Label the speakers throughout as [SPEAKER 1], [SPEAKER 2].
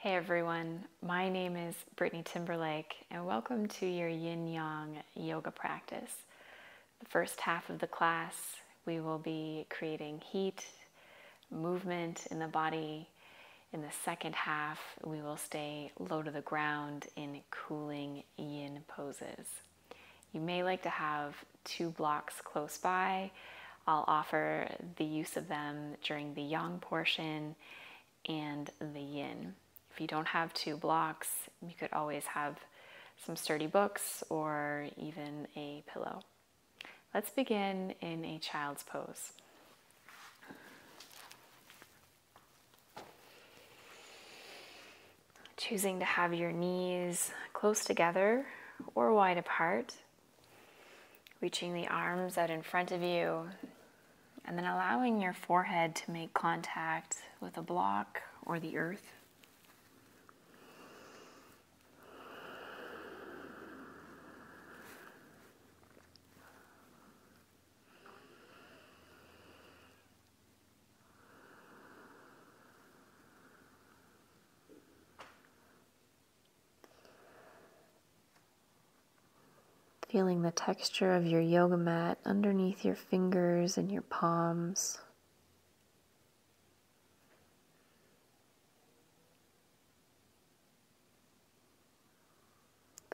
[SPEAKER 1] Hey everyone, my name is Brittany Timberlake and welcome to your yin-yang yoga practice. The first half of the class we will be creating heat, movement in the body. In the second half we will stay low to the ground in cooling yin poses. You may like to have two blocks close by. I'll offer the use of them during the yang portion and the yin. If you don't have two blocks, you could always have some sturdy books or even a pillow. Let's begin in a child's pose. Choosing to have your knees close together or wide apart, reaching the arms out in front of you, and then allowing your forehead to make contact with a block or the earth. Feeling the texture of your yoga mat underneath your fingers and your palms.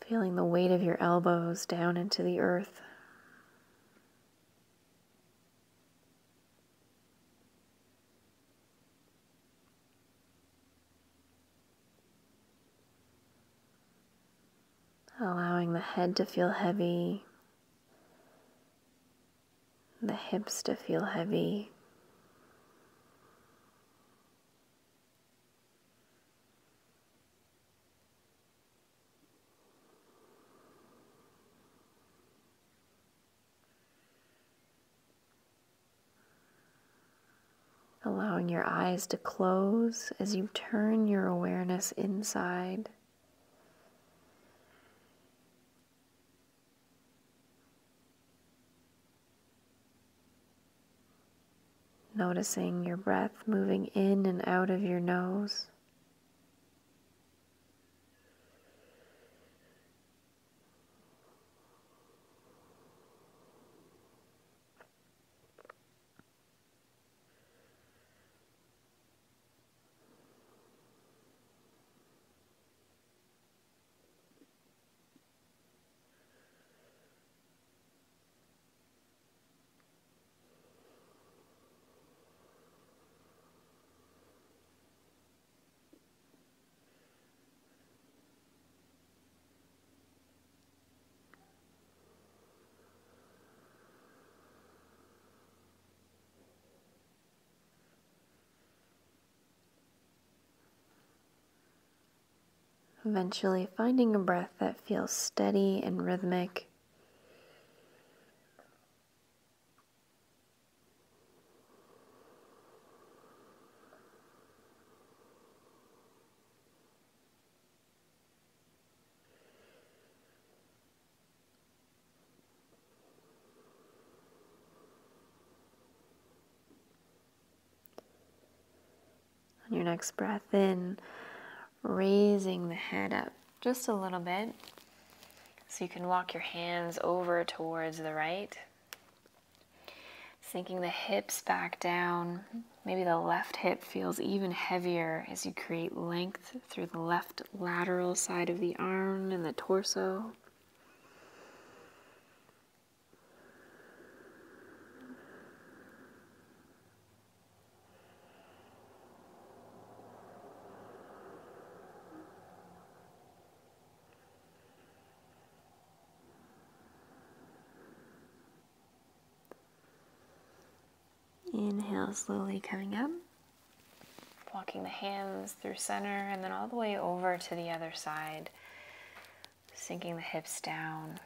[SPEAKER 1] Feeling the weight of your elbows down into the earth. Allowing the head to feel heavy, the hips to feel heavy. Allowing your eyes to close as you turn your awareness inside. Noticing your breath moving in and out of your nose. Eventually finding a breath that feels steady and rhythmic. On your next breath in, raising the head up just a little bit so you can walk your hands over towards the right, sinking the hips back down. Maybe the left hip feels even heavier as you create length through the left lateral side of the arm and the torso. Inhale, slowly coming up, walking the hands through center and then all the way over to the other side, sinking the hips down.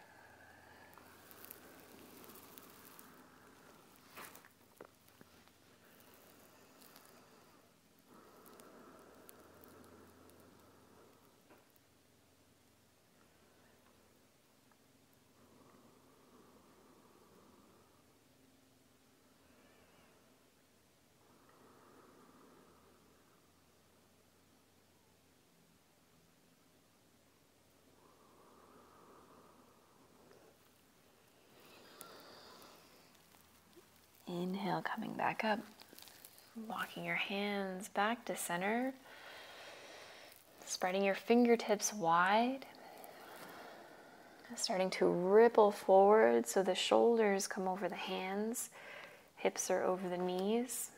[SPEAKER 1] Inhale, coming back up. Walking your hands back to center. Spreading your fingertips wide. Starting to ripple forward so the shoulders come over the hands. Hips are over the knees.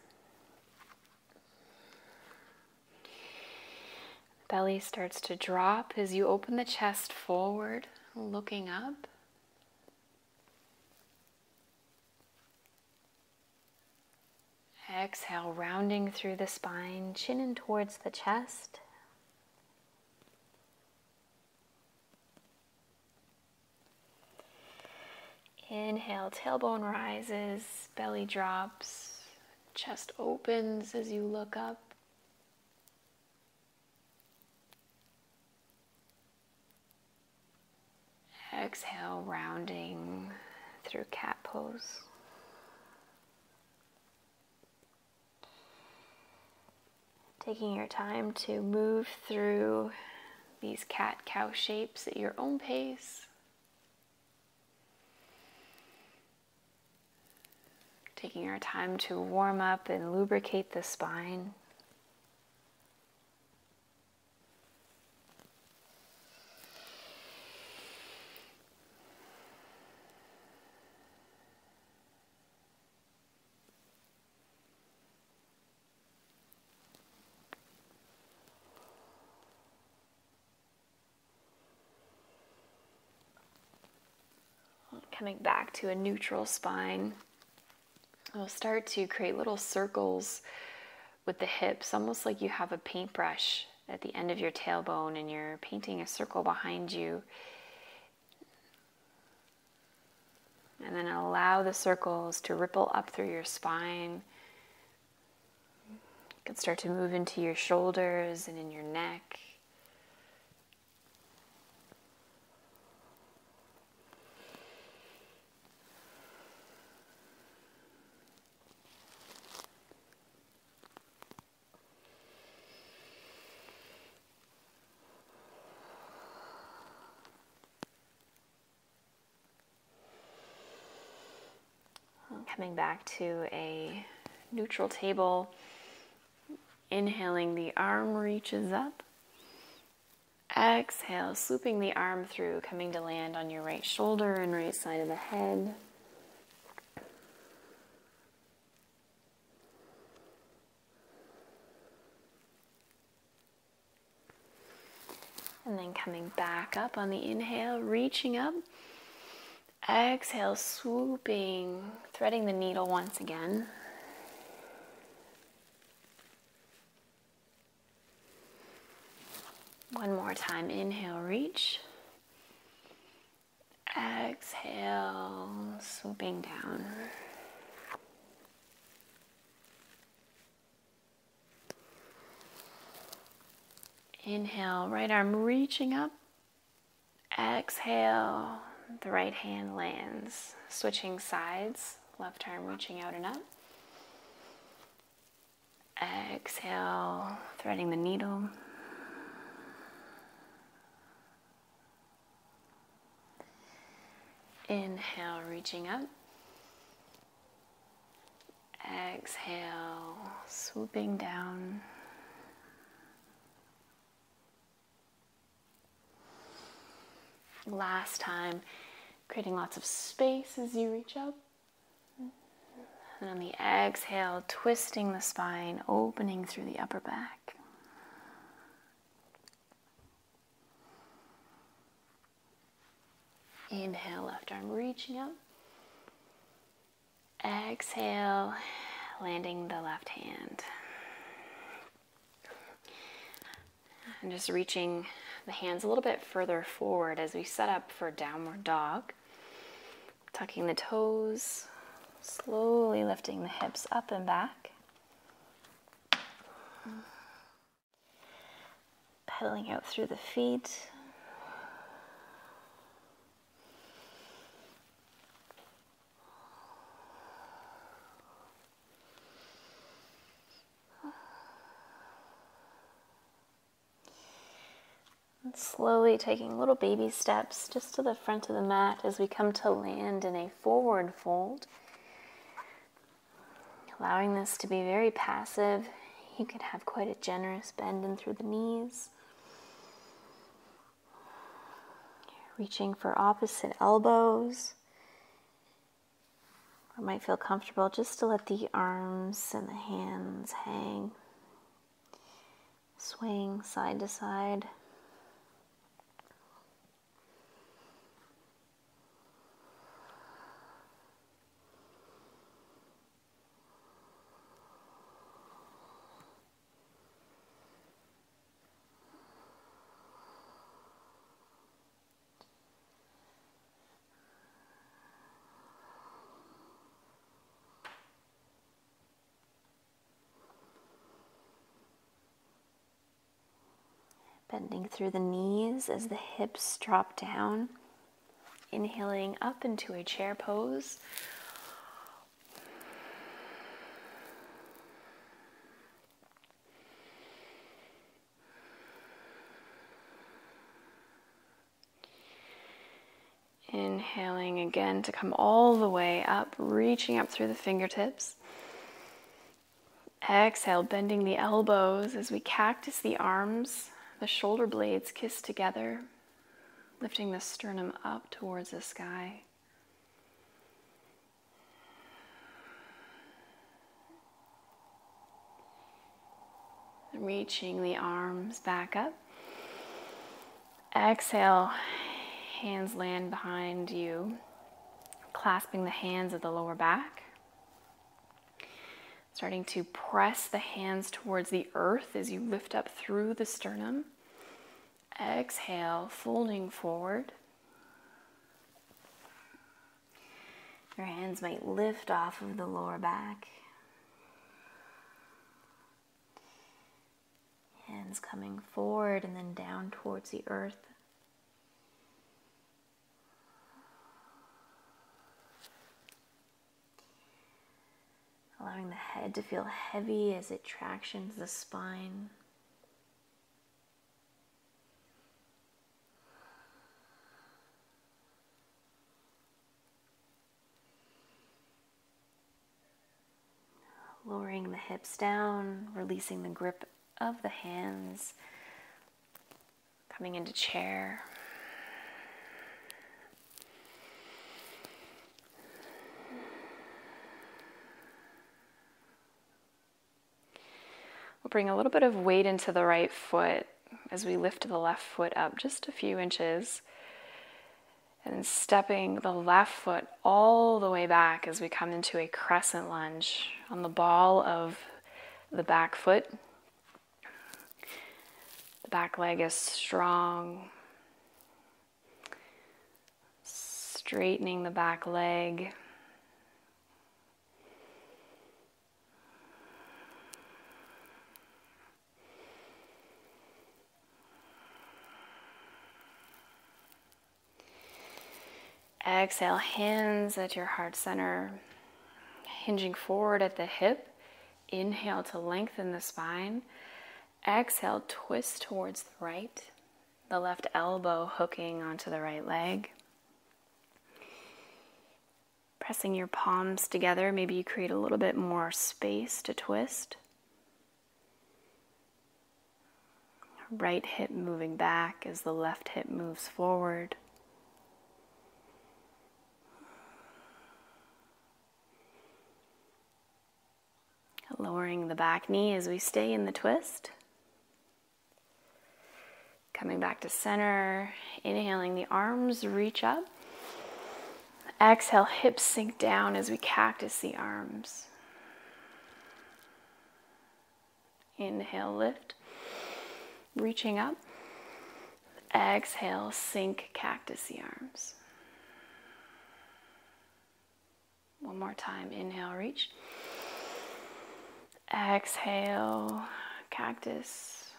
[SPEAKER 1] Belly starts to drop as you open the chest forward, looking up. Exhale, rounding through the spine, chin in towards the chest. Inhale, tailbone rises, belly drops, chest opens as you look up. Exhale, rounding through cat pose. Taking your time to move through these cat-cow shapes at your own pace. Taking our time to warm up and lubricate the spine. Coming back to a neutral spine. We'll start to create little circles with the hips, almost like you have a paintbrush at the end of your tailbone and you're painting a circle behind you. And then allow the circles to ripple up through your spine. You can start to move into your shoulders and in your neck. Coming back to a neutral table, inhaling, the arm reaches up. Exhale, swooping the arm through, coming to land on your right shoulder and right side of the head. And then coming back up on the inhale, reaching up. Exhale, swooping, threading the needle once again. One more time, inhale, reach. Exhale, swooping down. Inhale, right arm reaching up. Exhale. The right hand lands, switching sides, left arm reaching out and up. Exhale, threading the needle. Inhale, reaching up. Exhale, swooping down. Last time, creating lots of space as you reach up. And on the exhale, twisting the spine, opening through the upper back. Inhale, left arm reaching up. Exhale, landing the left hand. And just reaching the hands a little bit further forward as we set up for downward dog. Tucking the toes, slowly lifting the hips up and back. Pedaling out through the feet. Slowly taking little baby steps just to the front of the mat as we come to land in a forward fold. Allowing this to be very passive. You can have quite a generous bend in through the knees. Reaching for opposite elbows. Or might feel comfortable just to let the arms and the hands hang. Swaying side to side. Bending through the knees as the hips drop down. Inhaling up into a chair pose. Inhaling again to come all the way up, reaching up through the fingertips. Exhale, bending the elbows as we cactus the arms. The shoulder blades kiss together, lifting the sternum up towards the sky. Reaching the arms back up. Exhale, hands land behind you, clasping the hands at the lower back. Starting to press the hands towards the earth as you lift up through the sternum. Exhale, folding forward. Your hands might lift off of the lower back. Hands coming forward and then down towards the earth. Allowing the head to feel heavy as it tractions the spine. Lowering the hips down, releasing the grip of the hands, coming into chair. We'll bring a little bit of weight into the right foot as we lift the left foot up just a few inches. And then stepping the left foot all the way back as we come into a crescent lunge on the ball of the back foot. The back leg is strong. Straightening the back leg. Exhale, hands at your heart center, hinging forward at the hip. Inhale to lengthen the spine. Exhale, twist towards the right. The left elbow hooking onto the right leg. Pressing your palms together, maybe you create a little bit more space to twist. Right hip moving back as the left hip moves forward. Lowering the back knee as we stay in the twist. Coming back to center, inhaling, the arms reach up. Exhale, hips sink down as we cactus the arms. Inhale, lift, reaching up. Exhale, sink, cactus the arms. One more time, inhale, reach. Exhale, cactus.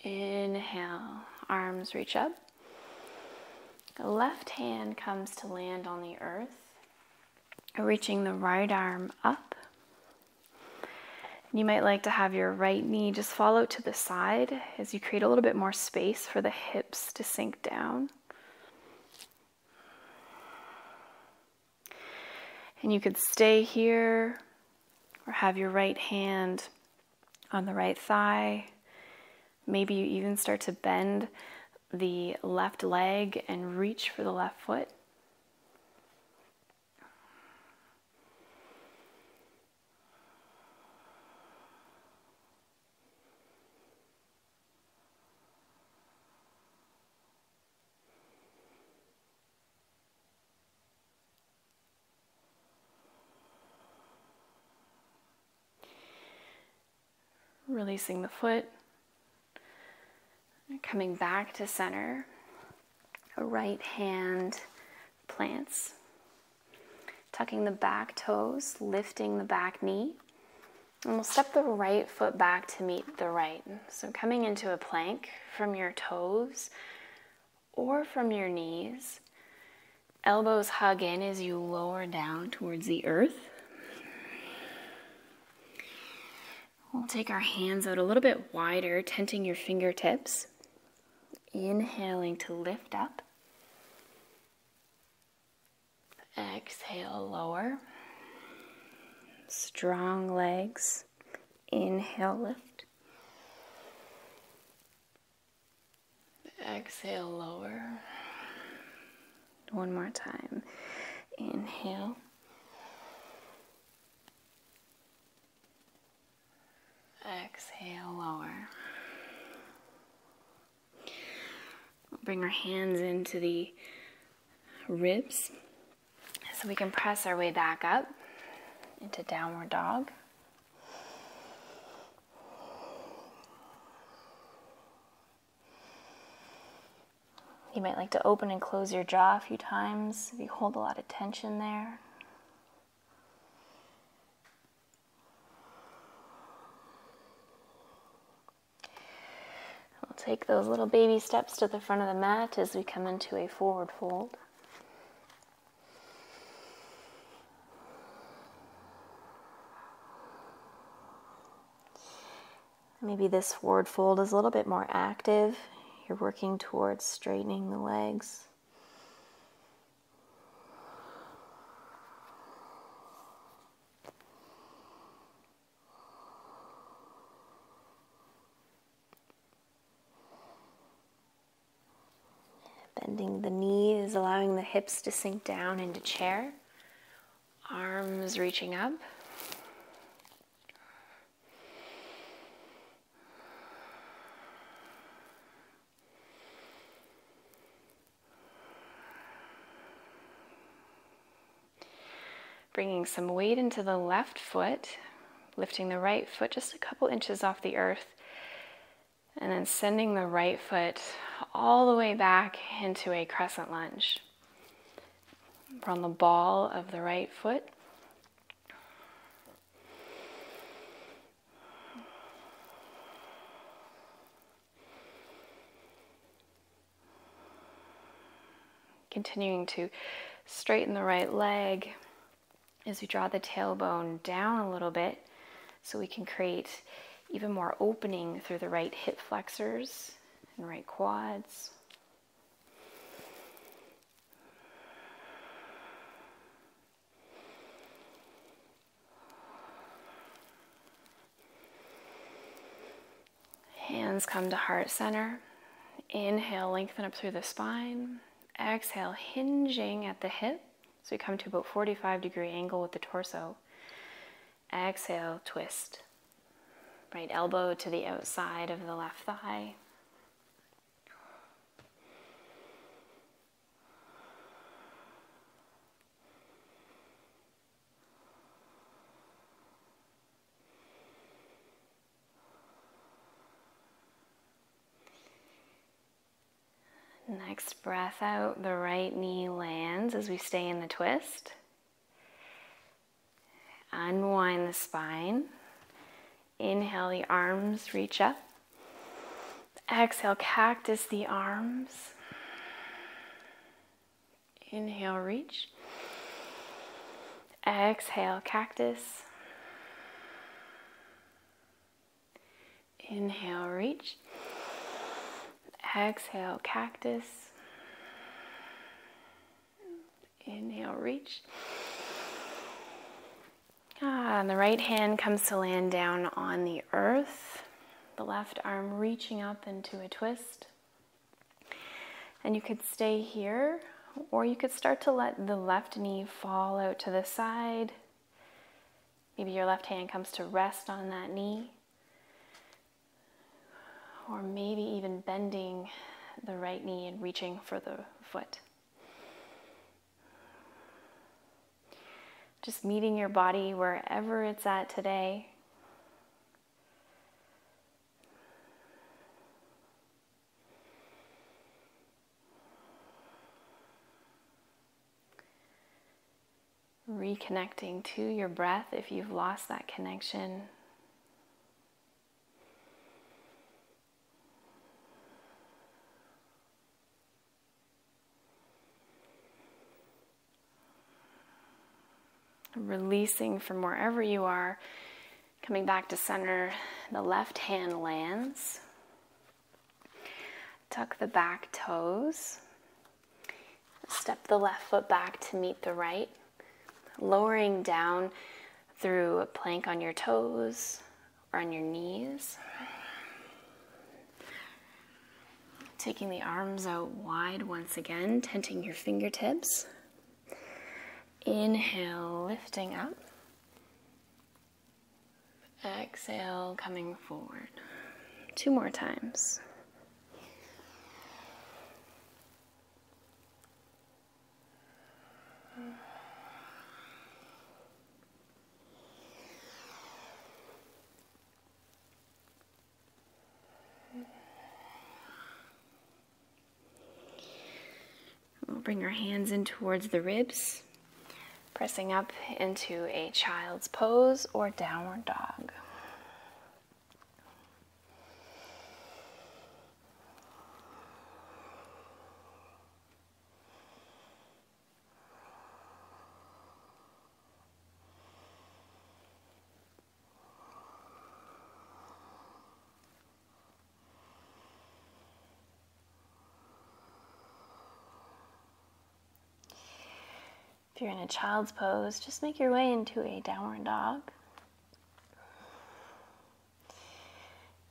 [SPEAKER 1] Inhale, arms reach up. The left hand comes to land on the earth, reaching the right arm up. You might like to have your right knee just follow to the side as you create a little bit more space for the hips to sink down. And you could stay here or have your right hand on the right thigh. Maybe you even start to bend the left leg and reach for the left foot. Releasing the foot, coming back to center. A right hand plants, tucking the back toes, lifting the back knee, and we'll step the right foot back to meet the right. So coming into a plank from your toes or from your knees. Elbows hug in as you lower down towards the earth. We'll take our hands out a little bit wider, tenting your fingertips. Inhaling to lift up. Exhale, lower. Strong legs. Inhale, lift. Exhale, lower. One more time. Inhale. Exhale, lower. Bring our hands into the ribs so we can press our way back up into downward dog. You might like to open and close your jaw a few times if you hold a lot of tension there. Take those little baby steps to the front of the mat as we come into a forward fold. Maybe this forward fold is a little bit more active. You're working towards straightening the legs. Bending the knees, allowing the hips to sink down into chair. Arms reaching up. Bringing some weight into the left foot, lifting the right foot just a couple inches off the earth, and then sending the right foot all the way back into a crescent lunge. We're on the ball of the right foot. Continuing to straighten the right leg as we draw the tailbone down a little bit so we can create even more opening through the right hip flexors and right quads. Hands come to heart center. Inhale, lengthen up through the spine. Exhale, hinging at the hip. So we come to about 45-degree angle with the torso. Exhale, twist. Right elbow to the outside of the left thigh. Next breath out, the right knee lands as we stay in the twist. Unwind the spine. Inhale, the arms reach up. Exhale, cactus the arms. Inhale, reach. Exhale, cactus. Inhale, reach. Exhale, cactus. Inhale, reach. And the right hand comes to land down on the earth, the left arm reaching up into a twist. And you could stay here, or you could start to let the left knee fall out to the side. Maybe your left hand comes to rest on that knee, or maybe even bending the right knee and reaching for the foot. Just meeting your body wherever it's at today. Reconnecting to your breath if you've lost that connection. Releasing from wherever you are, coming back to center, the left hand lands. Tuck the back toes. Step the left foot back to meet the right. Lowering down through a plank on your toes or on your knees. Taking the arms out wide once again, tenting your fingertips. Inhale, lifting up. Exhale, coming forward. 2 more times. We'll bring our hands in towards the ribs, pressing up into a child's pose or downward dog. If you're in a child's pose, just make your way into a downward dog.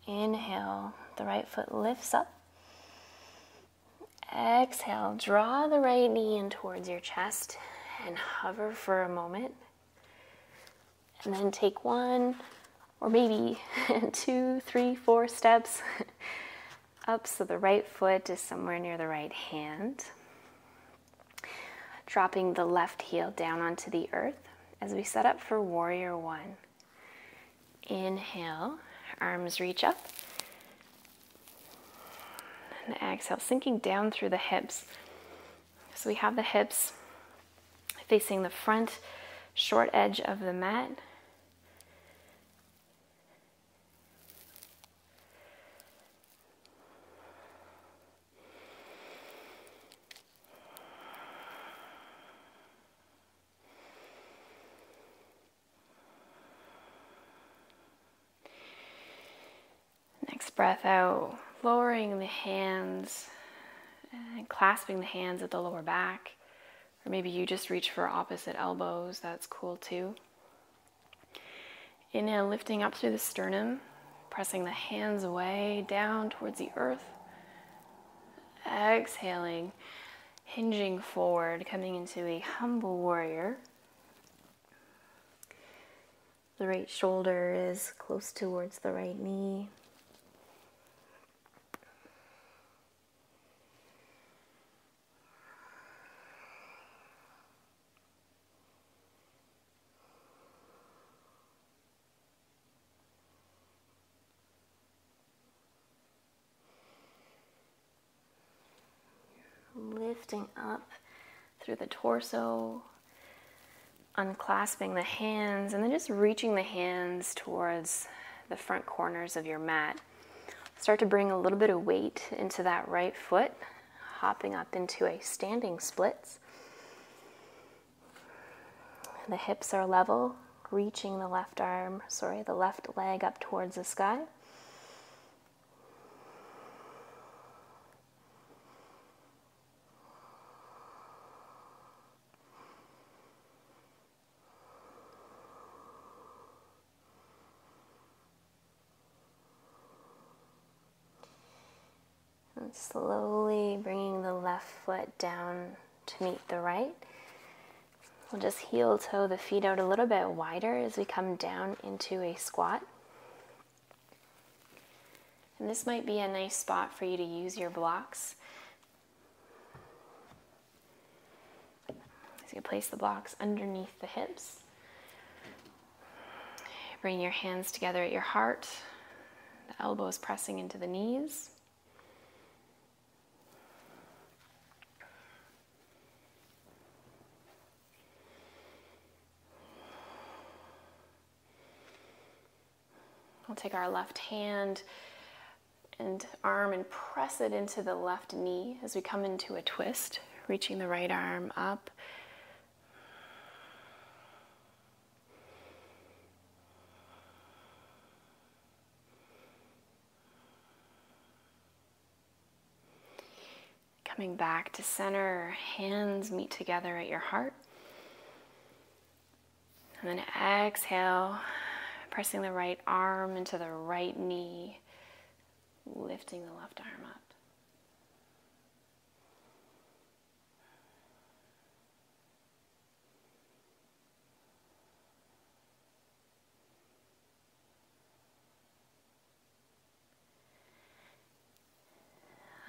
[SPEAKER 1] Inhale, the right foot lifts up. Exhale, draw the right knee in towards your chest and hover for a moment. And then take 1 or maybe 2, 3, 4 steps up so the right foot is somewhere near the right hand. Dropping the left heel down onto the earth as we set up for Warrior 1. Inhale, arms reach up. And exhale, sinking down through the hips. So we have the hips facing the front short edge of the mat. Next breath out, lowering the hands and clasping the hands at the lower back. Or maybe you just reach for opposite elbows, that's cool too. Inhale, lifting up through the sternum, pressing the hands away down towards the earth. Exhaling, hinging forward, coming into a humble warrior. The right shoulder is close towards the right knee. Lifting up through the torso, unclasping the hands, and then just reaching the hands towards the front corners of your mat. Start to bring a little bit of weight into that right foot, hopping up into a standing splits. The hips are level, reaching the left leg up towards the sky.
[SPEAKER 2] And slowly bringing the left foot down to meet the right. We'll just heel toe the feet out a little bit wider as we come down into a squat. And this might be a nice spot for you to use your blocks. So you place the blocks underneath the hips. Bring your hands together at your heart. The elbows pressing into the knees. We'll take our left hand and arm and press it into the left knee as we come into a twist, reaching the right arm up. Coming back to center, hands meet together at your heart. And then exhale, pressing the right arm into the right knee, lifting the left arm up.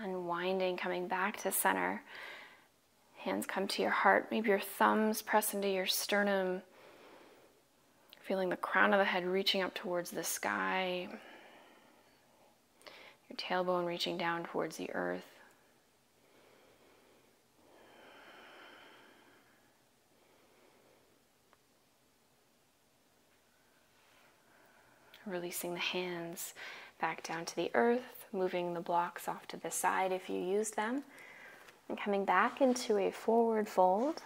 [SPEAKER 2] Unwinding, coming back to center. Hands come to your heart. Maybe your thumbs press into your sternum. Feeling the crown of the head reaching up towards the sky. Your tailbone reaching down towards the earth. Releasing the hands back down to the earth, moving the blocks off to the side if you use them, and coming back into a forward fold.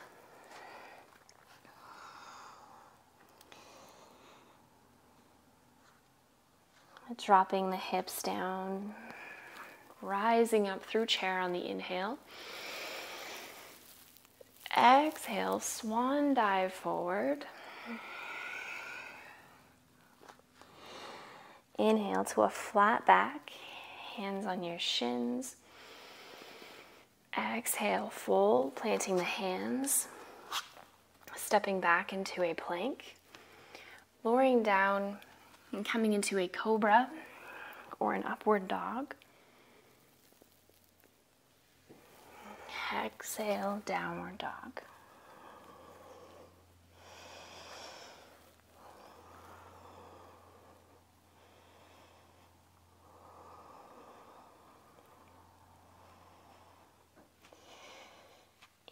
[SPEAKER 2] Dropping the hips down, rising up through chair on the inhale. Exhale, swan dive forward. Inhale to a flat back, hands on your shins. Exhale, fold, planting the hands. Stepping back into a plank. Lowering down and coming into a cobra or an upward dog. Exhale, downward dog.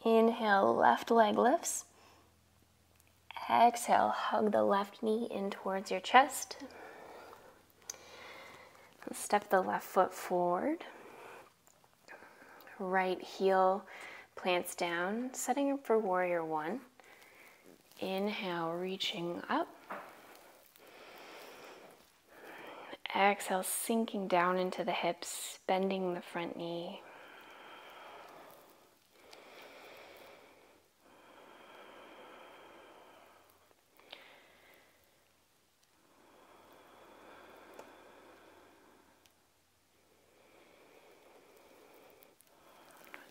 [SPEAKER 2] Inhale, left leg lifts. Exhale, hug the left knee in towards your chest. Step the left foot forward. Right heel plants down, setting up for warrior one. Inhale, reaching up. Exhale, sinking down into the hips, bending the front knee.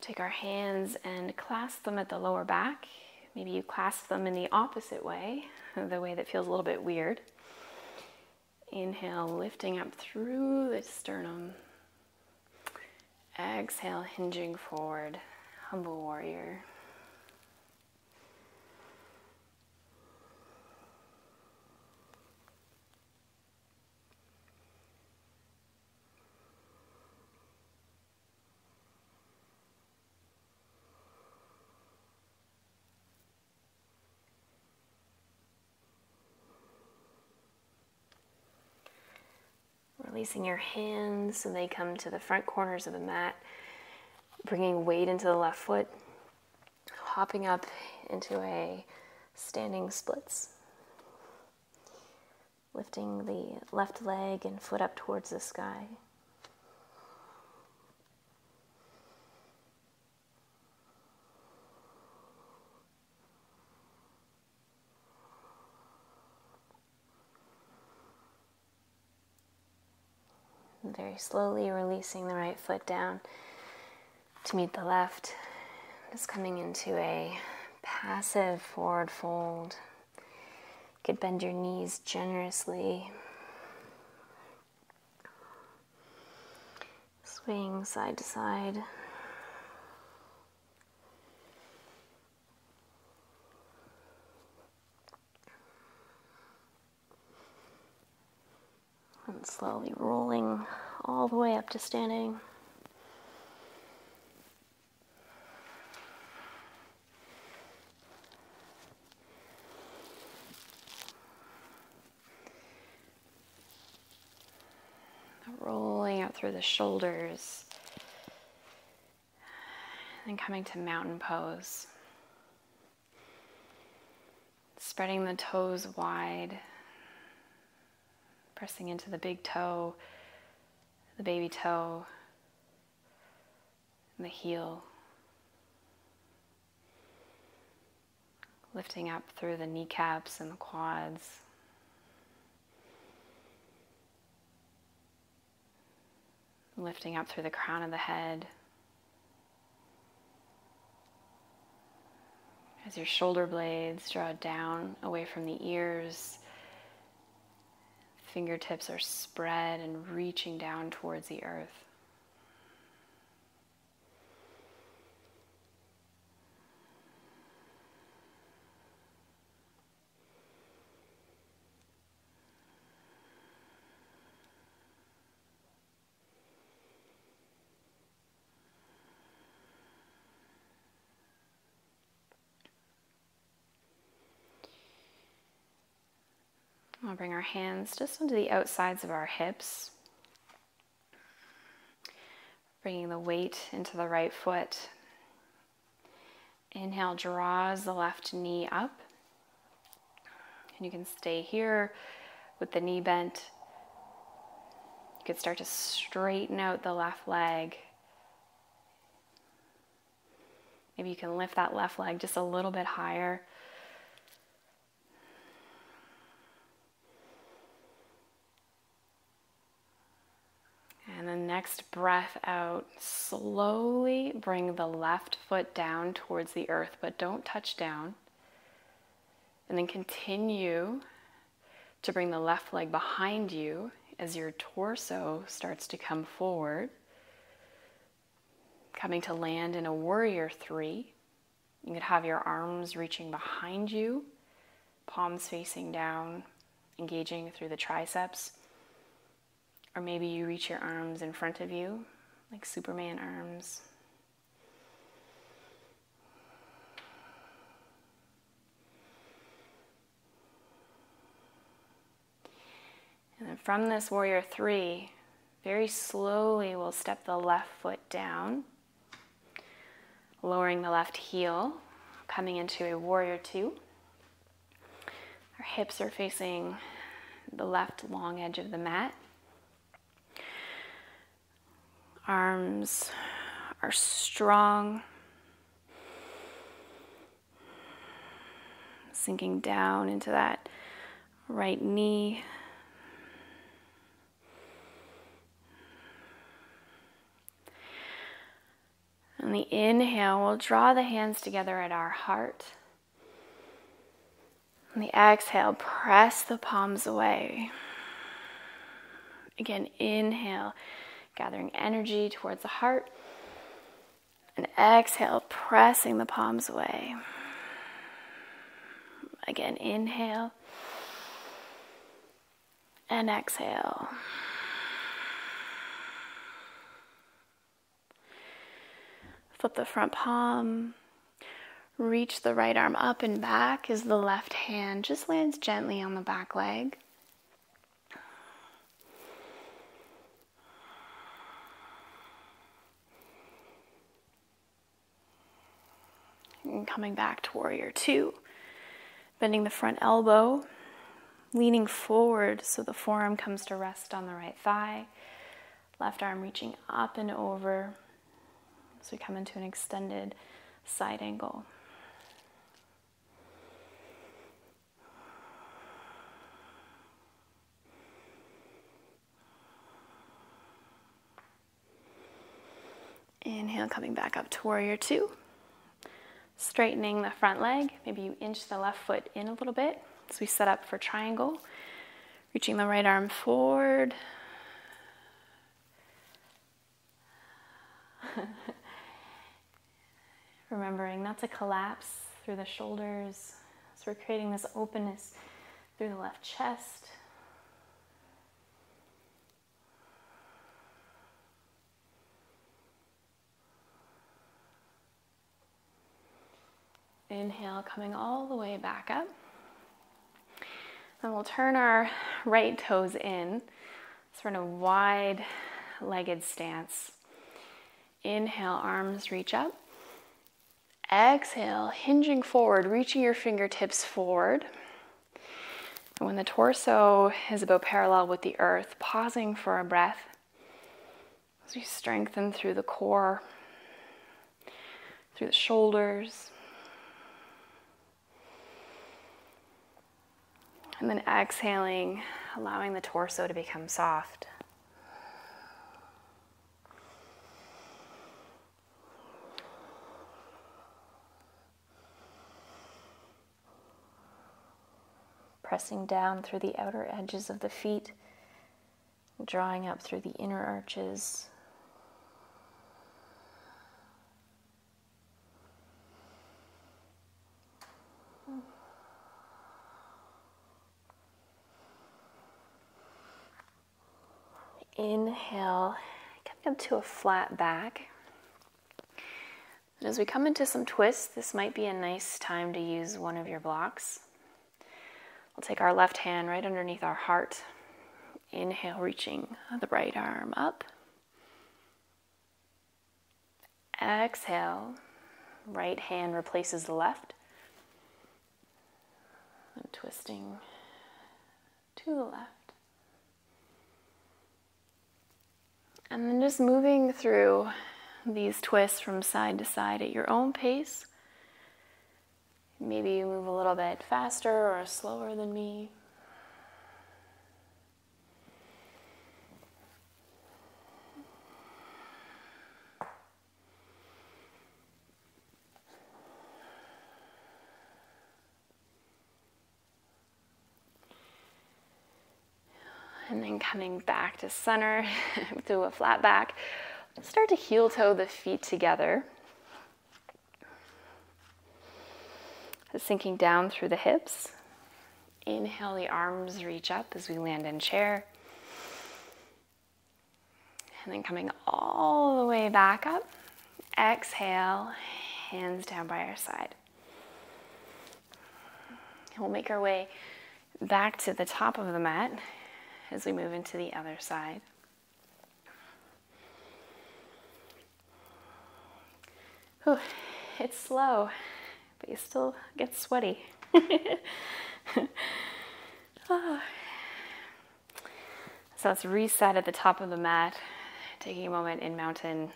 [SPEAKER 2] Take our hands and clasp them at the lower back. Maybe you clasp them in the opposite way, the way that feels a little bit weird. Inhale, lifting up through the sternum. Exhale, hinging forward, humble warrior. Releasing your hands so they come to the front corners of the mat, bringing weight into the left foot, hopping up into a standing splits, lifting the left leg and foot up towards the sky. very slowly releasing the right foot down to meet the left. Just coming into a passive forward fold. You could bend your knees generously. Swing side to side. And slowly rolling all the way up to standing. Rolling out through the shoulders. And coming to mountain pose. Spreading the toes wide. Pressing into the big toe, the baby toe, and the heel. Lifting up through the kneecaps and the quads. Lifting up through the crown of the head. As your shoulder blades draw down away from the ears, fingertips are spread and reaching down towards the earth. We'll bring our hands just onto the outsides of our hips. Bringing the weight into the right foot. Inhale, draws the left knee up. And you can stay here with the knee bent. You could start to straighten out the left leg. Maybe you can lift that left leg just a little bit higher. And the next breath out, slowly bring the left foot down towards the earth, but don't touch down. And then continue to bring the left leg behind you as your torso starts to come forward. Coming to land in a warrior three. You could have your arms reaching behind you, palms facing down, engaging through the triceps. Or maybe you reach your arms in front of you, like Superman arms. And then from this warrior three, very slowly we'll step the left foot down, lowering the left heel, coming into a warrior two. Our hips are facing the left long edge of the mat. Arms are strong, sinking down into that right knee. On the inhale, we'll draw the hands together at our heart. On the exhale, press the palms away. Again, inhale. Gathering energy towards the heart. And exhale, pressing the palms away. Again, inhale. And exhale. Flip the front palm. Reach the right arm up and back as the left hand just lands gently on the back leg. And coming back to warrior two. Bending the front elbow, leaning forward so the forearm comes to rest on the right thigh. Left arm reaching up and over as we come into an extended side angle.
[SPEAKER 1] Inhale, coming back up to warrior two. Straightening the front leg. Maybe you inch the left foot in a little bit as we set up for triangle. Reaching the right arm forward. Remembering not to collapse through the shoulders. So we're creating this openness through the left chest. Inhale, coming all the way back up. Then we'll turn our right toes in. So we're in a wide-legged stance. Inhale, arms reach up. Exhale, hinging forward, reaching your fingertips forward. And when the torso is about parallel with the earth, pausing for a breath as we strengthen through the core, through the shoulders. And then exhaling, allowing the torso to become soft. Pressing down through the outer edges of the feet, drawing up through the inner arches. Inhale, coming up to a flat back. And as we come into some twists, this might be a nice time to use one of your blocks. We'll take our left hand right underneath our heart. Inhale, reaching the right arm up. Exhale, right hand replaces the left. And twisting to the left. And then just moving through these twists from side to side at your own pace. Maybe you move a little bit faster or slower than me. And then coming back to center through a flat back. Start to heel toe the feet together. Sinking down through the hips. Inhale, the arms reach up as we land in chair. And then coming all the way back up. Exhale, hands down by our side. And we'll make our way back to the top of the mat as we move into the other side. Whew, it's slow, but you still get sweaty. Oh. So let's reset at the top of the mat, taking a moment in mountain,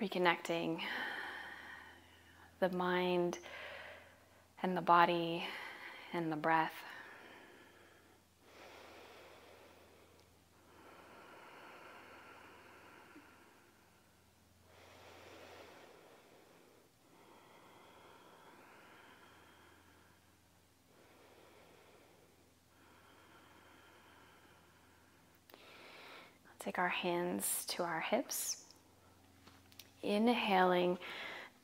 [SPEAKER 1] reconnecting the mind and the body and the breath. Take our hands to our hips. Inhaling,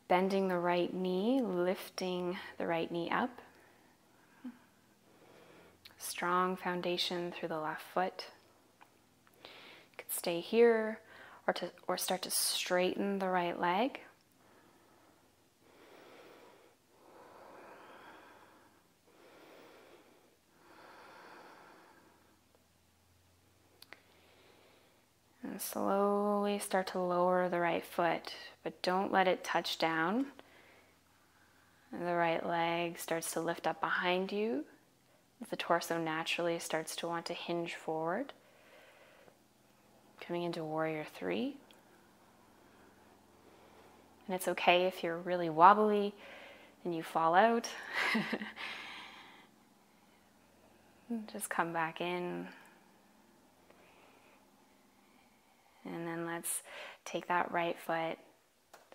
[SPEAKER 1] bending the right knee, lifting the right knee up. Strong foundation through the left foot. You could stay here or start to straighten the right leg. And slowly start to lower the right foot, but don't let it touch down. And the right leg starts to lift up behind you. The torso naturally starts to want to hinge forward. Coming into warrior three. And it's okay if you're really wobbly and you fall out. Just come back in. let's take that right foot,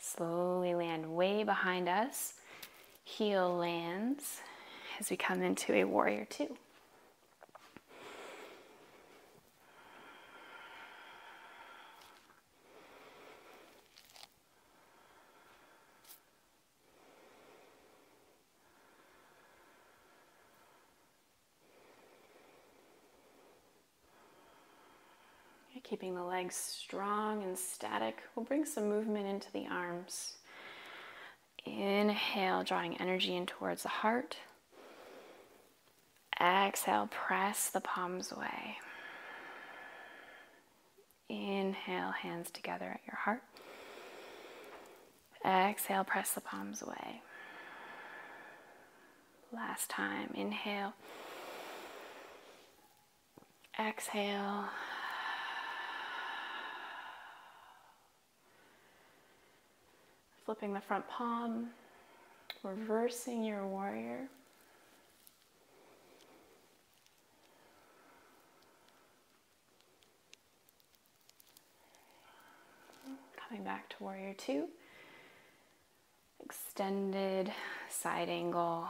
[SPEAKER 1] slowly land way behind us. Heel lands as we come into a warrior two. Keeping the legs strong and static. We'll bring some movement into the arms. Inhale, drawing energy in towards the heart. Exhale, press the palms away. Inhale, hands together at your heart. Exhale, press the palms away. Last time, inhale. Exhale. Flipping the front palm, reversing your warrior. Coming back to warrior two. Extended side angle.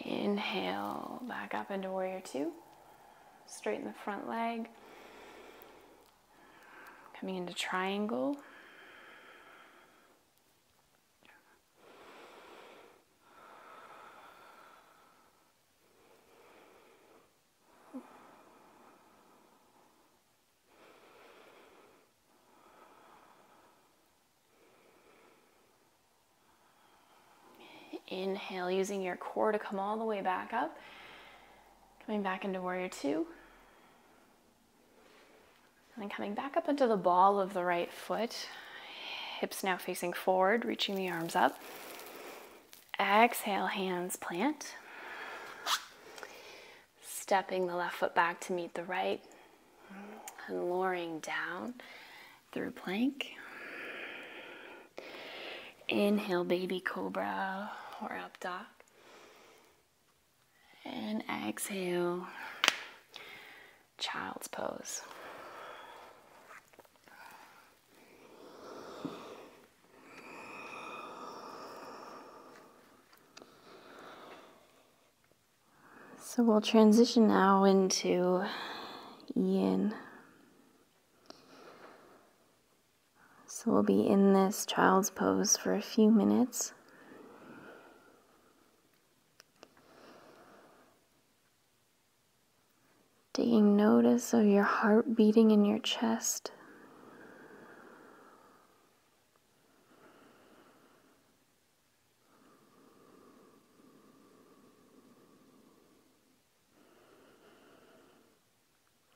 [SPEAKER 1] Inhale, back up into warrior two. Straighten the front leg. Coming into triangle. Inhale, using your core to come all the way back up. Coming back into warrior two. And then coming back up into the ball of the right foot. Hips now facing forward, reaching the arms up. Exhale, hands plant. Stepping the left foot back to meet the right. And lowering down through plank. Inhale, baby cobra or up dog. And exhale, child's pose. So we'll transition now into yin. So we'll be in this child's pose for a few minutes. Taking notice of your heart beating in your chest.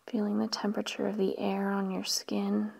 [SPEAKER 1] Feeling the temperature of the air on your skin.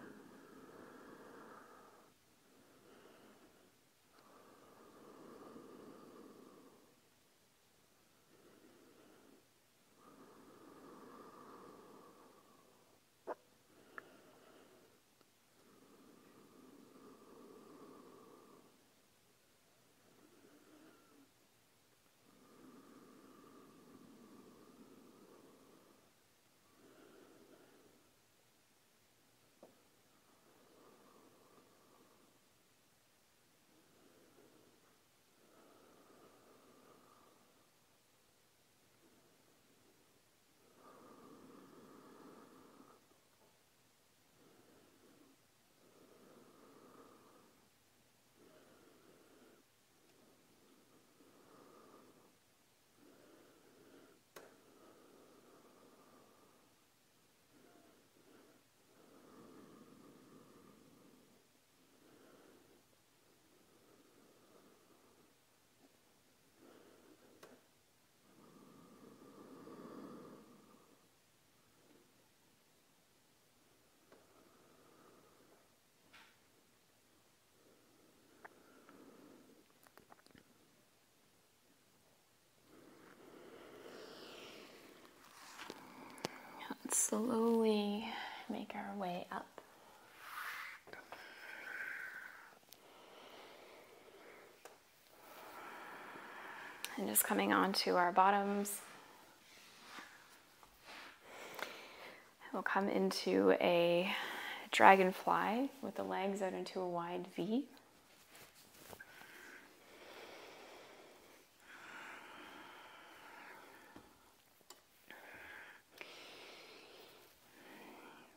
[SPEAKER 1] Slowly make our way up. And just coming onto our bottoms. We'll come into a dragonfly with the legs out into a wide V.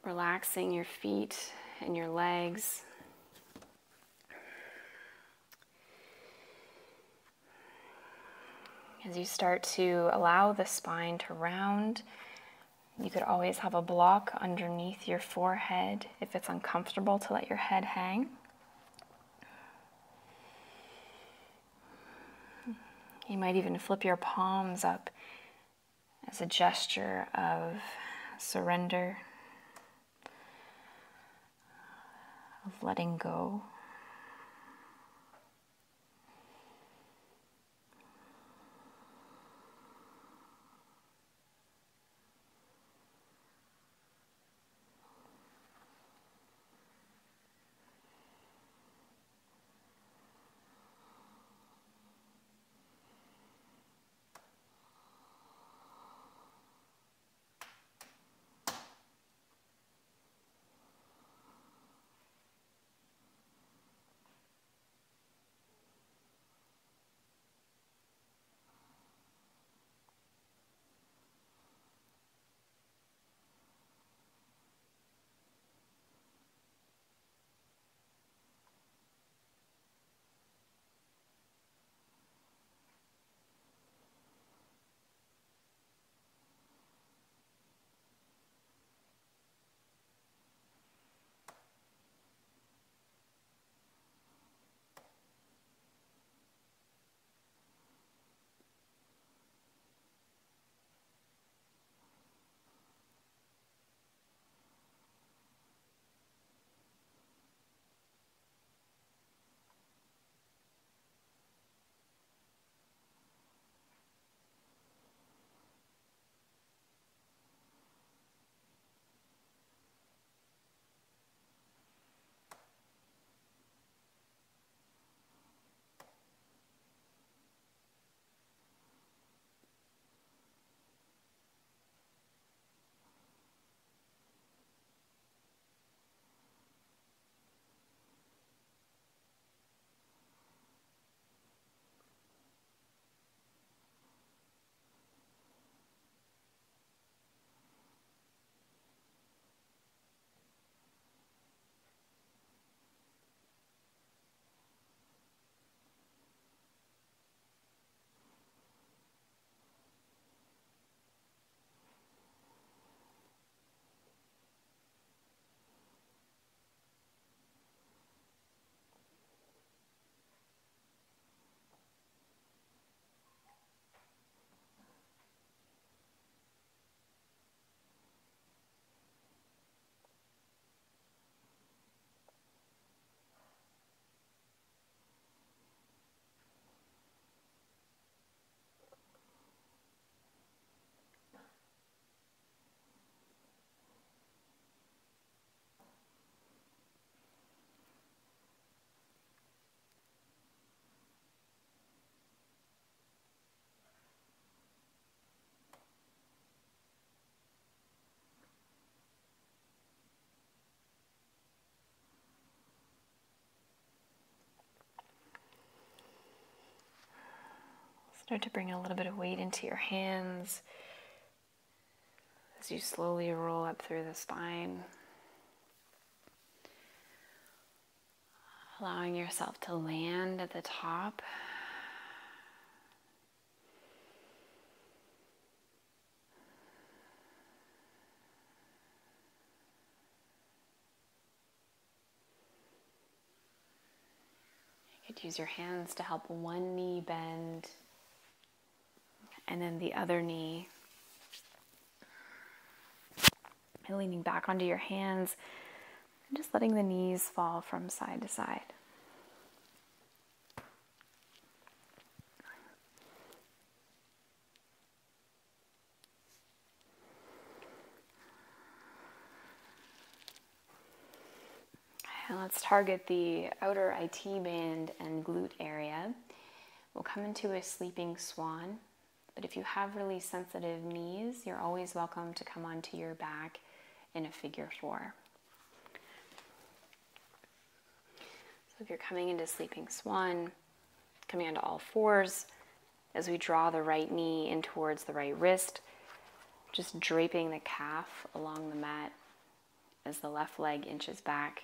[SPEAKER 1] Relaxing your feet and your legs. As you start to allow the spine to round, you could always have a block underneath your forehead if it's uncomfortable to let your head hang. You might even flip your palms up as a gesture of surrender, of letting go. Start to bring a little bit of weight into your hands as you slowly roll up through the spine. Allowing yourself to land at the top. You could use your hands to help one knee bend and then the other knee. And leaning back onto your hands and just letting the knees fall from side to side. And let's target the outer IT band and glute area We'll come into a sleeping swan, but if you have really sensitive knees, you're always welcome to come onto your back in a figure 4. So if you're coming into sleeping swan, coming onto all fours, as we draw the right knee in towards the right wrist, just draping the calf along the mat as the left leg inches back.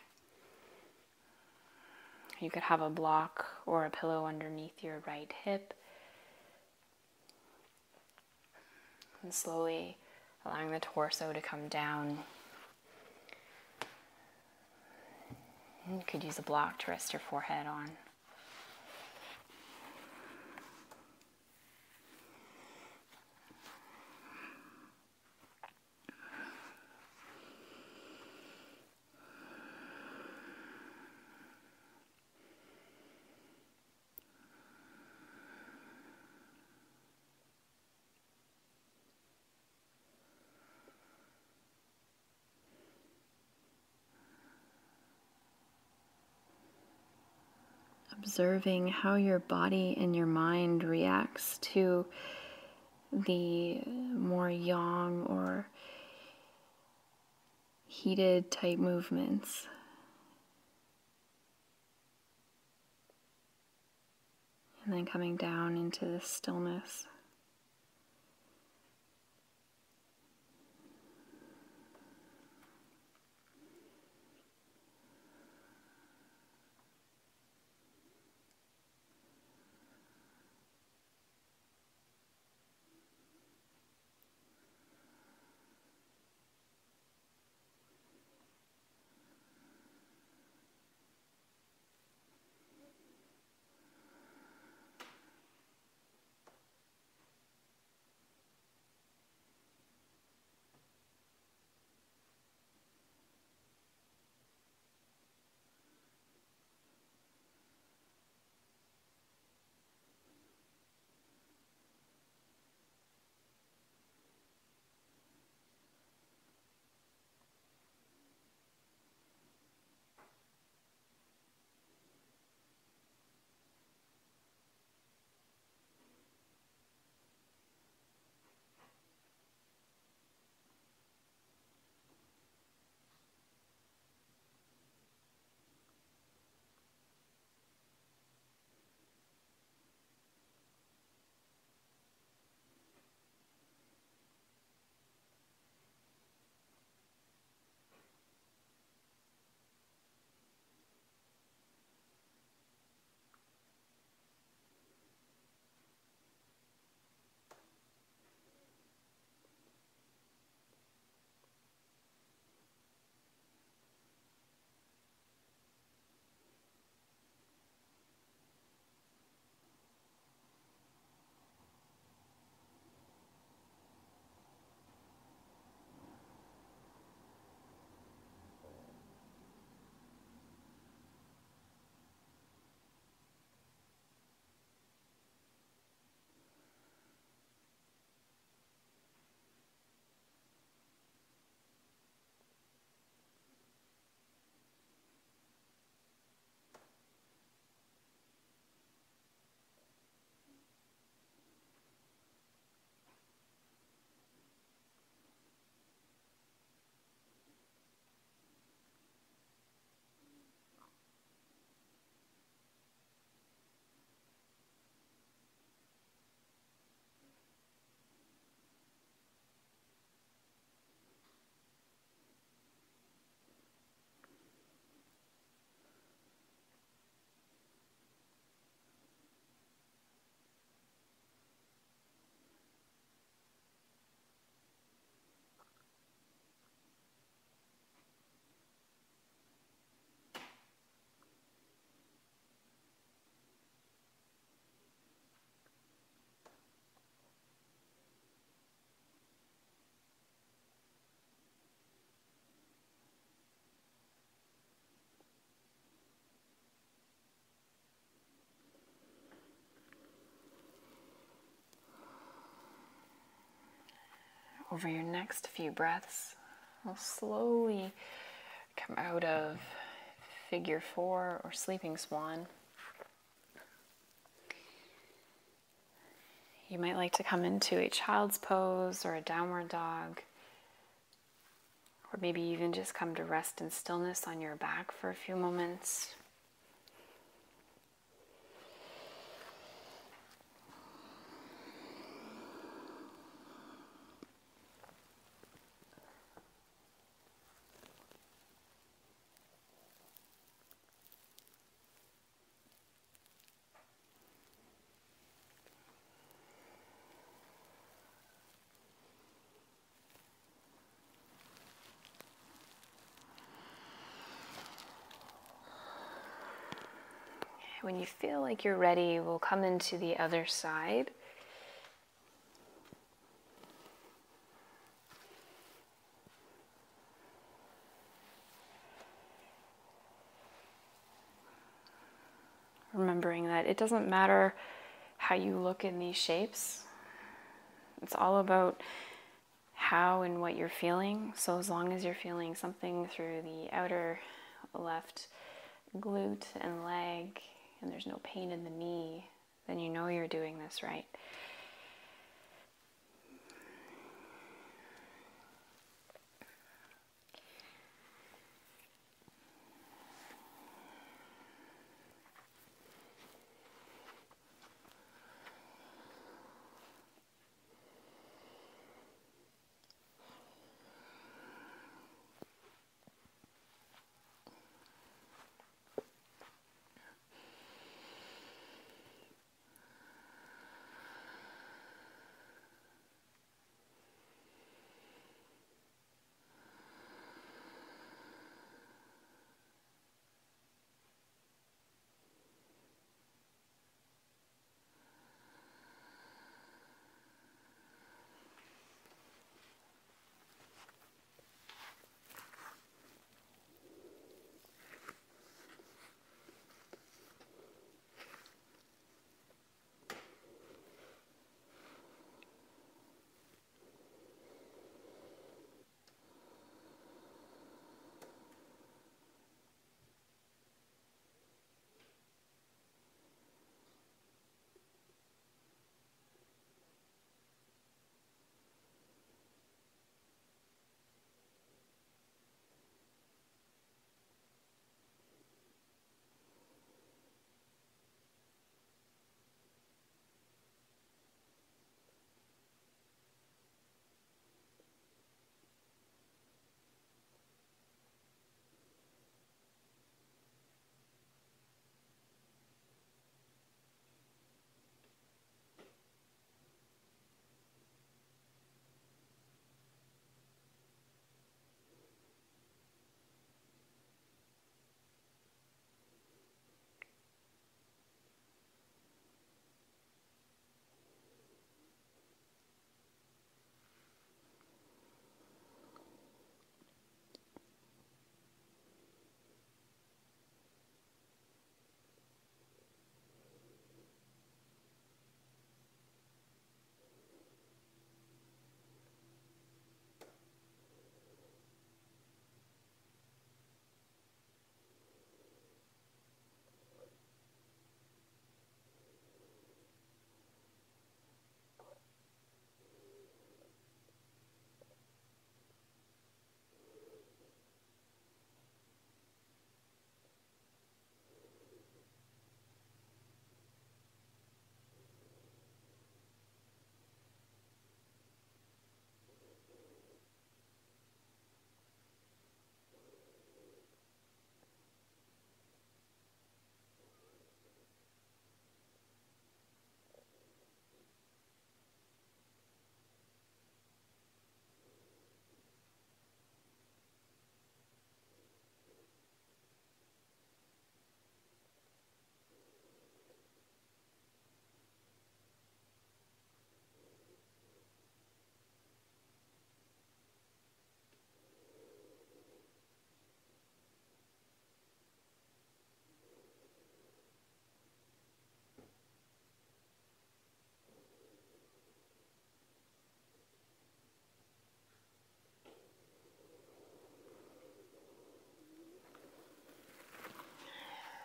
[SPEAKER 1] You could have a block or a pillow underneath your right hip. And slowly allowing the torso to come down. You could use a block to rest your forehead on. Observing how your body and your mind reacts to the more yang or heated type movements. And then coming down into the stillness. Over your next few breaths, we'll slowly come out of figure 4 or sleeping swan. You might like to come into a child's pose or a downward dog, or maybe even just come to rest in stillness on your back for a few moments. When you feel like you're ready, we'll come into the other side. Remembering that it doesn't matter how you look in these shapes. It's all about how and what you're feeling. So as long as you're feeling something through the outer left glute and leg, and there's no pain in the knee, then you know you're doing this right.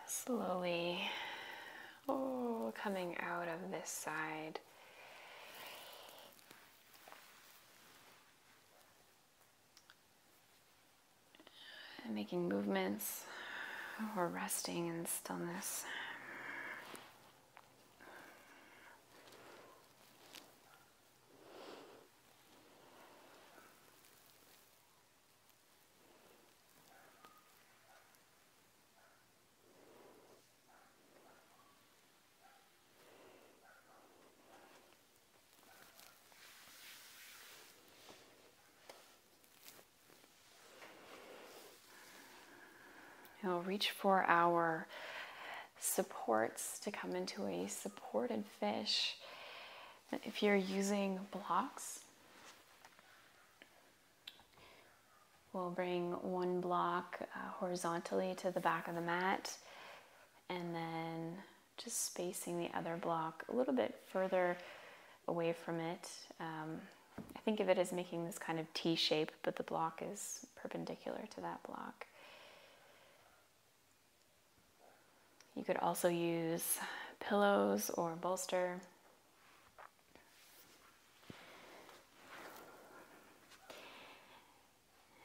[SPEAKER 1] Slowly, coming out of this side, and making movements or resting in stillness. We'll reach for our supports to come into a supported fish. If you're using blocks, we'll bring one block horizontally to the back of the mat, and then just spacing the other block a little bit further away from it. I think of it as making this kind of T shape, but the block is perpendicular to that block. You could also use pillows or bolster.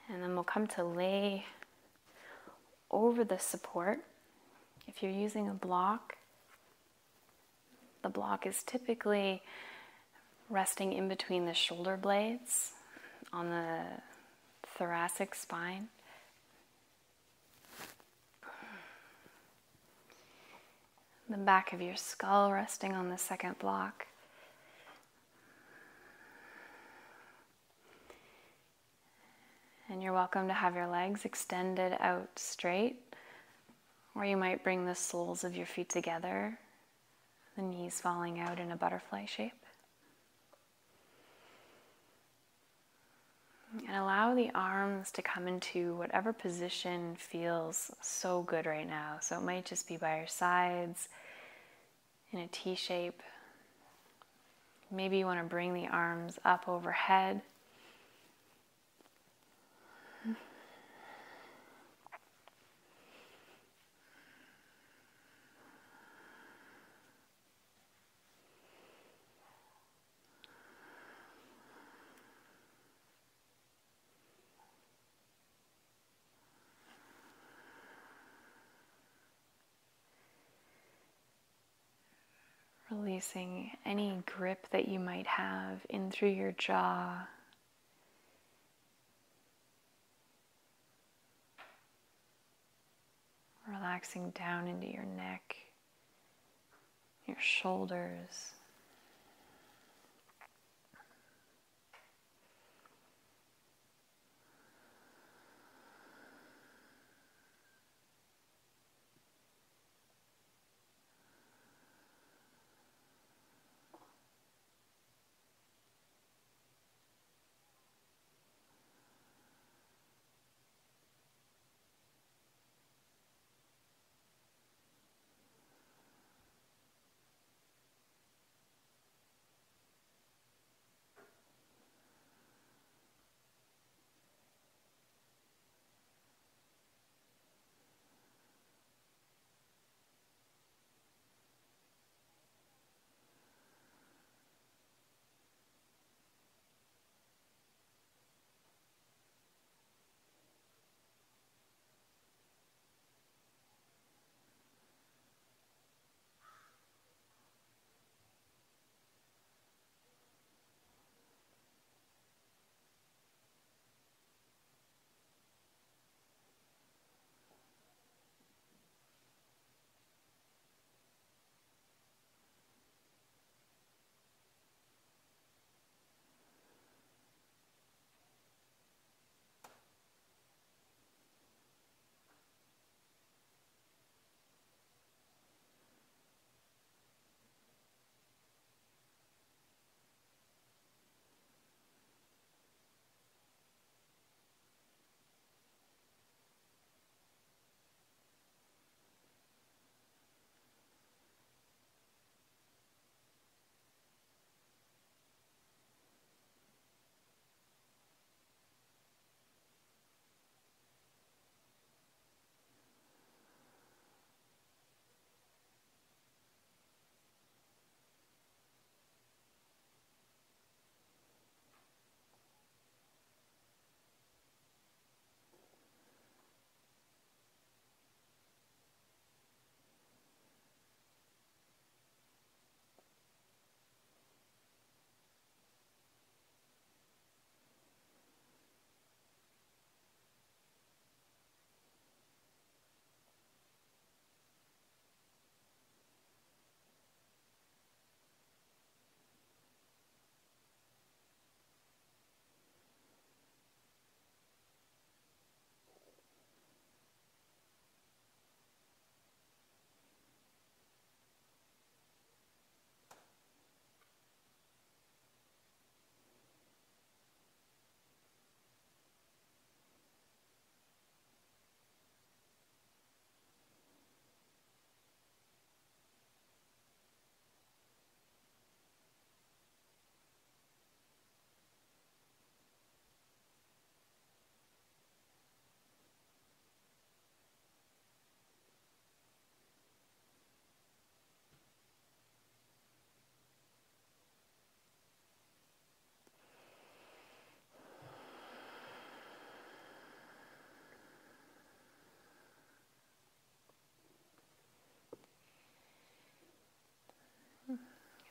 [SPEAKER 1] And then we'll come to lay over the support. If you're using a block, the block is typically resting in between the shoulder blades on the thoracic spine. The back of your skull resting on the second block. And you're welcome to have your legs extended out straight, or you might bring the soles of your feet together, the knees falling out in a butterfly shape. And allow the arms to come into whatever position feels so good right now. So it might just be by your sides in a T shape. Maybe you want to bring the arms up overhead. Releasing any grip that you might have in through your jaw. Relaxing down into your neck, your shoulders.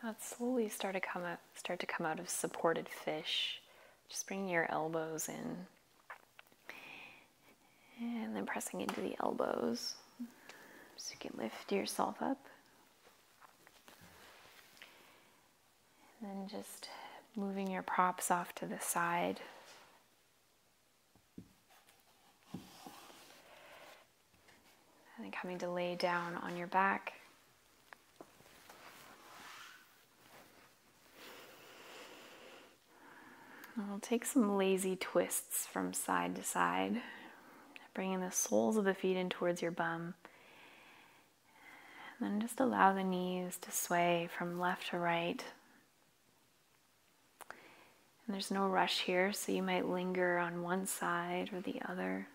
[SPEAKER 1] Let's slowly start to come out of supported fish. Just bringing your elbows in. And then pressing into the elbows. So you can lift yourself up. And then just moving your props off to the side. And then coming to lay down on your back. And we'll take some lazy twists from side to side, bringing the soles of the feet in towards your bum. And then just allow the knees to sway from left to right. And there's no rush here, so you might linger on one side or the other.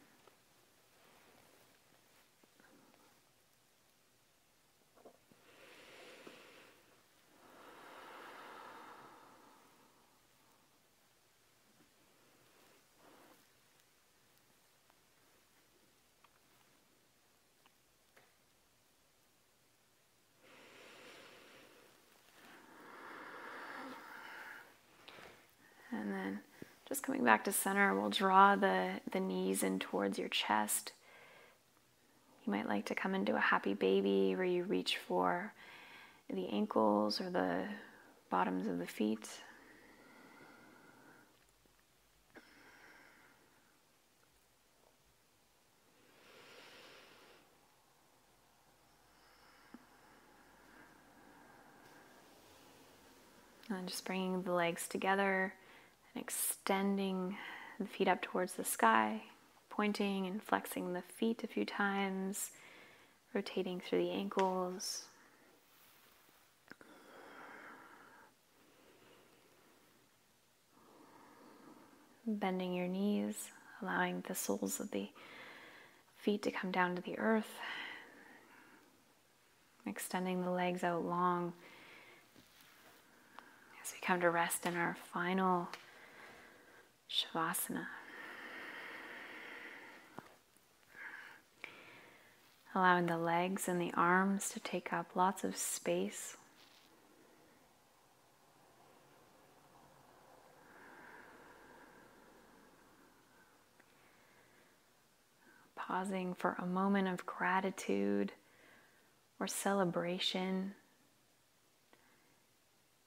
[SPEAKER 1] And then just coming back to center, we'll draw the knees in towards your chest. You might like to come into a happy baby where you reach for the ankles or the bottoms of the feet. And just bringing the legs together and extending the feet up towards the sky, pointing and flexing the feet a few times, rotating through the ankles. Bending your knees, allowing the soles of the feet to come down to the earth. Extending the legs out long as we come to rest in our final Shavasana. Allowing the legs and the arms to take up lots of space. Pausing for a moment of gratitude or celebration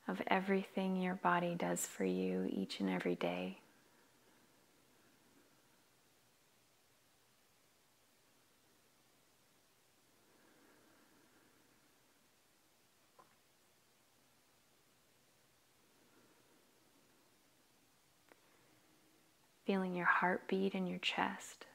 [SPEAKER 1] of everything your body does for you each and every day. Feeling your heartbeat in your chest.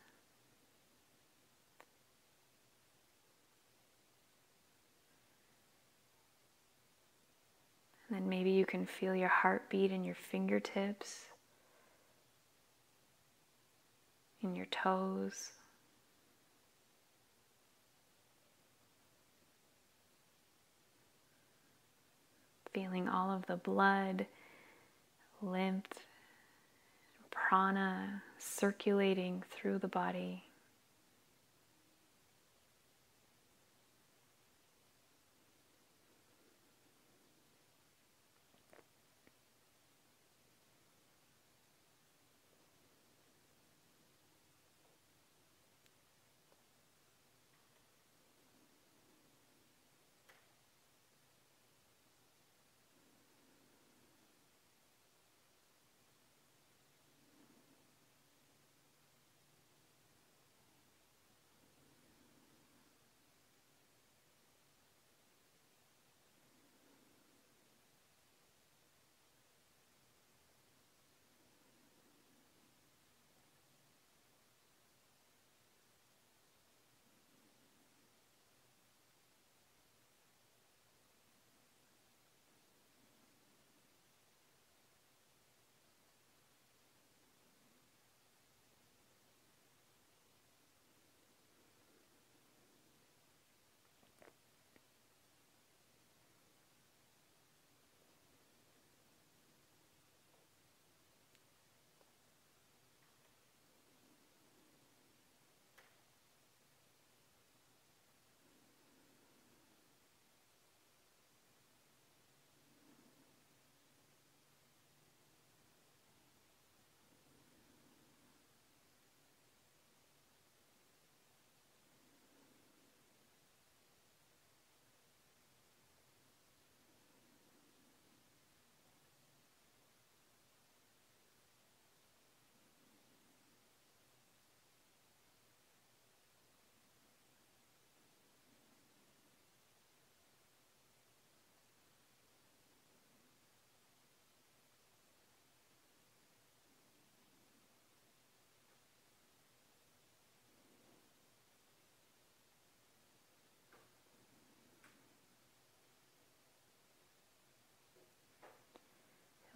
[SPEAKER 1] And then maybe you can feel your heartbeat in your fingertips, in your toes. Feeling all of the blood, lymph, prana circulating through the body.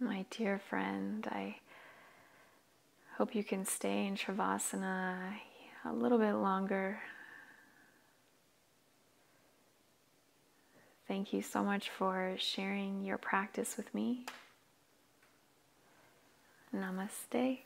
[SPEAKER 1] My dear friend, I hope you can stay in Shavasana a little bit longer. Thank you so much for sharing your practice with me. Namaste.